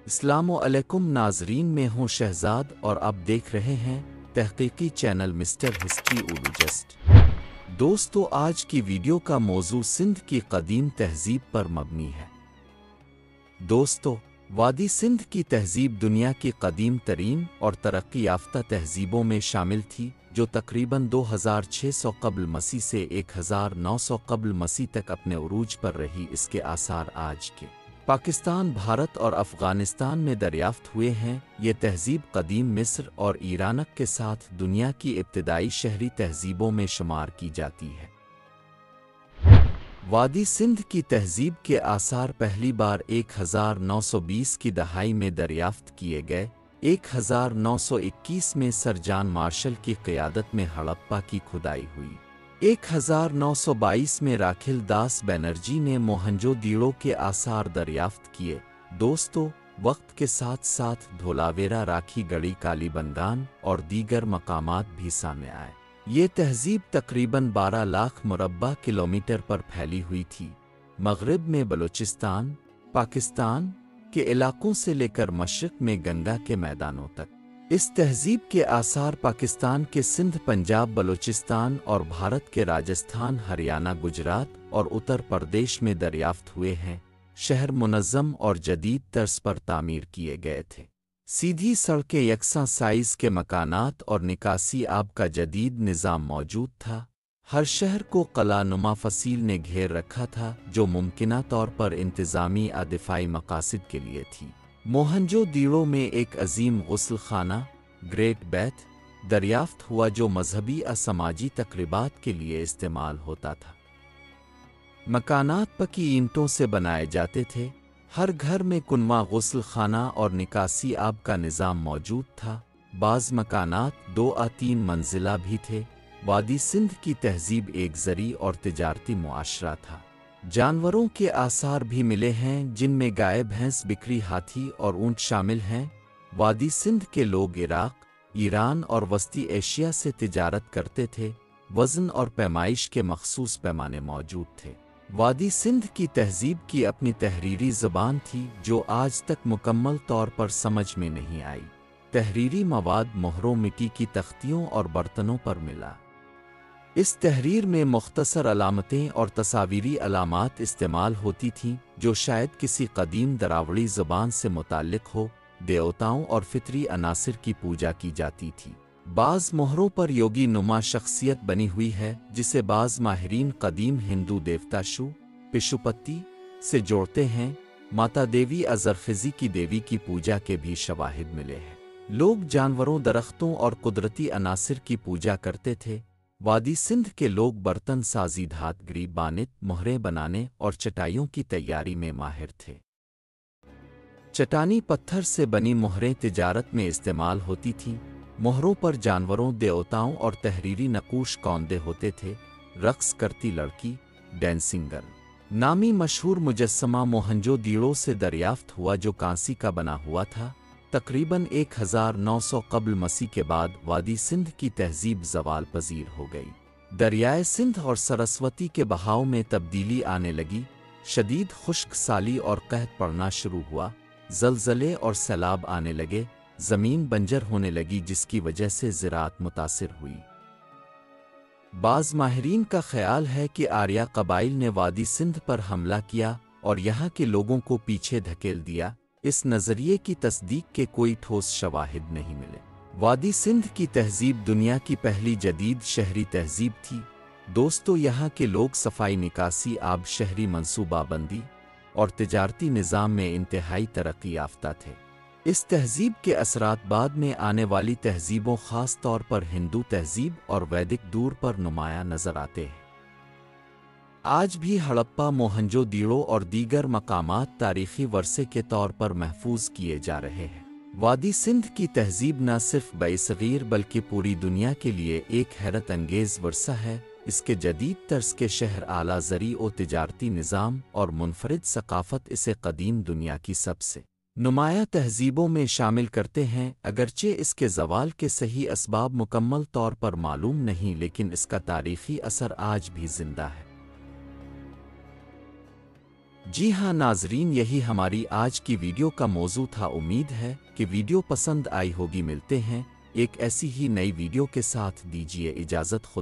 السلام علیکم ناظرین، میں ہوں شہزاد اور آپ دیکھ رہے ہیں تحقیقی چینل مسٹر ہسٹری اردو جسٹ۔ دوستو، آج کی ویڈیو کا موضوع سندھ کی قدیم تہذیب پر مبنی ہے۔ دوستو، وادی سندھ کی تہذیب دنیا کی قدیم ترین اور ترقی یافتہ تہذیبوں میں شامل تھی، جو تقریباً 2600 قبل مسیح سے 1900 قبل مسیح تک اپنے عروج پر رہی۔ اس کے آثار آج کے پاکستان، بھارت اور افغانستان میں دریافت ہوئے ہیں۔ یہ تہذیب قدیم مصر اور ایرانک کے ساتھ دنیا کی ابتدائی شہری تہذیبوں میں شمار کی جاتی ہے۔ وادی سندھ کی تہذیب کے آثار پہلی بار 1920 کی دہائی میں دریافت کیے گئے۔ 1921 میں سر جان مارشل کی قیادت میں ہڑپا کی کھدائی ہوئی۔ 1922 میں راکھل داس بینرجی نے موہنجو دیڑو کے آثار دریافت کیے۔ دوستو، وقت کے ساتھ ساتھ دھولاویرا، راکھی گڑھی، کالی بنگان اور دیگر مقامات بھی سامنے آئے۔ یہ تہذیب تقریباً 12 لاکھ مربع کلومیٹر پر پھیلی ہوئی تھی، مغرب میں بلوچستان، پاکستان کے علاقوں سے لے کر مشرق میں گنگا کے میدانوں تک۔ اس تہذیب کے آثار پاکستان کے سندھ، پنجاب، بلوچستان اور بھارت کے راجستھان، ہریانہ، گجرات اور اتر پردیش میں دریافت ہوئے ہیں۔ شہر منظم اور جدید طرز پر تعمیر کیے گئے تھے۔ سیدھی سڑکیں، یکساں سائز کے مکانات اور نکاسی آب کا جدید نظام موجود تھا۔ ہر شہر کو قلعہ نما فصیل نے گھیر رکھا تھا، جو ممکنہ طور پر انتظامی یا دفاعی مقاصد کے لیے تھی۔ موہنجو دیڑو میں ایک عظیم غسل خانہ، گریٹ بیتھ، دریافت ہوا جو مذہبی یا سماجی تقریبات کے لیے استعمال ہوتا تھا۔ مکانات پکی اینٹوں سے بنائے جاتے تھے۔ ہر گھر میں کنواں، غسل خانہ اور نکاسی آب کا نظام موجود تھا۔ بعض مکانات 2 یا 3 منزلہ بھی تھے۔ وادی سندھ کی تہذیب ایک زرعی اور تجارتی معاشرہ تھا۔ جانوروں کے آثار بھی ملے ہیں، جن میں گائے، بھینس، بکری، ہاتھی اور اونٹ شامل ہیں۔ وادی سندھ کے لوگ عراق، ایران اور وسطی ایشیا سے تجارت کرتے تھے۔ وزن اور پیمائش کے مخصوص پیمانے موجود تھے۔ وادی سندھ کی تہذیب کی اپنی تحریری زبان تھی، جو آج تک مکمل طور پر سمجھ میں نہیں آئی۔ تحریری مواد مہروں، مٹی کی تختیوں اور برتنوں پر ملا۔ اس تحریر میں مختصر علامتیں اور تصاویری علامات استعمال ہوتی تھیں، جو شاید کسی قدیم دراوڑی زبان سے متعلق ہو۔ دیوتاؤں اور فطری عناصر کی پوجا کی جاتی تھی۔ بعض مہروں پر یوگی نما شخصیت بنی ہوئی ہے، جسے بعض ماہرین قدیم ہندو دیوتا شو پشوپتی سے جوڑتے ہیں۔ ماتا دیوی ازرخزی کی دیوی کی پوجا کے بھی شواہد ملے ہیں۔ لوگ جانوروں، درختوں اور قدرتی عناصر کی پوجا کرتے تھے۔ وادی سندھ کے لوگ برتن سازی، دھات گری، بانت، مہریں بنانے اور چٹائیوں کی تیاری میں ماہر تھے۔ چٹانی پتھر سے بنی مہریں تجارت میں استعمال ہوتی تھیں۔ مہروں پر جانوروں، دیوتاؤں اور تحریری نقوش کندے ہوتے تھے۔ رقص کرتی لڑکی، ڈینسنگ گرل نامی مشہور مجسمہ موہنجو دیڑو سے دریافت ہوا، جو کانسی کا بنا ہوا تھا۔ تقریباً 1900 قبل مسیح کے بعد وادی سندھ کی تہذیب زوال پذیر ہو گئی۔ دریائے سندھ اور سرسوتی کے بہاؤ میں تبدیلی آنے لگی۔ شدید خشک سالی اور قحط پڑنا شروع ہوا۔ زلزلے اور سیلاب آنے لگے۔ زمین بنجر ہونے لگی، جس کی وجہ سے زراعت متاثر ہوئی۔ بعض ماہرین کا خیال ہے کہ آریہ قبائل نے وادی سندھ پر حملہ کیا اور یہاں کے لوگوں کو پیچھے دھکیل دیا۔ اس نظریے کی تصدیق کے کوئی ٹھوس شواہد نہیں ملے۔ وادی سندھ کی تہذیب دنیا کی پہلی جدید شہری تہذیب تھی۔ دوستو، یہاں کے لوگ صفائی، نکاسی آب، شہری منصوبہ بندی اور تجارتی نظام میں انتہائی ترقی یافتہ تھے۔ اس تہذیب کے اثرات بعد میں آنے والی تہذیبوں، خاص طور پر ہندو تہذیب اور ویدک دور پر نمایاں نظر آتے ہیں۔ آج بھی ہڑپا، موہنجو دیڑو اور دیگر مقامات تاریخی ورثے کے طور پر محفوظ کیے جا رہے ہیں۔ وادی سندھ کی تہذیب نہ صرف برصغیر بلکہ پوری دنیا کے لیے ایک حیرت انگیز ورثہ ہے۔ اس کے جدید طرز کے شہر، اعلیٰ زرعی و تجارتی نظام اور منفرد ثقافت اسے قدیم دنیا کی سب سے نمایاں تہذیبوں میں شامل کرتے ہیں۔ اگرچہ اس کے زوال کے صحیح اسباب مکمل طور پر معلوم نہیں، لیکن اس کا تاریخی اثر آج بھی زندہ ہے۔ جی ہاں ناظرین، یہی ہماری آج کی ویڈیو کا موضوع تھا۔ امید ہے کہ ویڈیو پسند آئی ہوگی۔ ملتے ہیں ایک ایسی ہی نئی ویڈیو کے ساتھ، دیجیے اجازت۔ خدا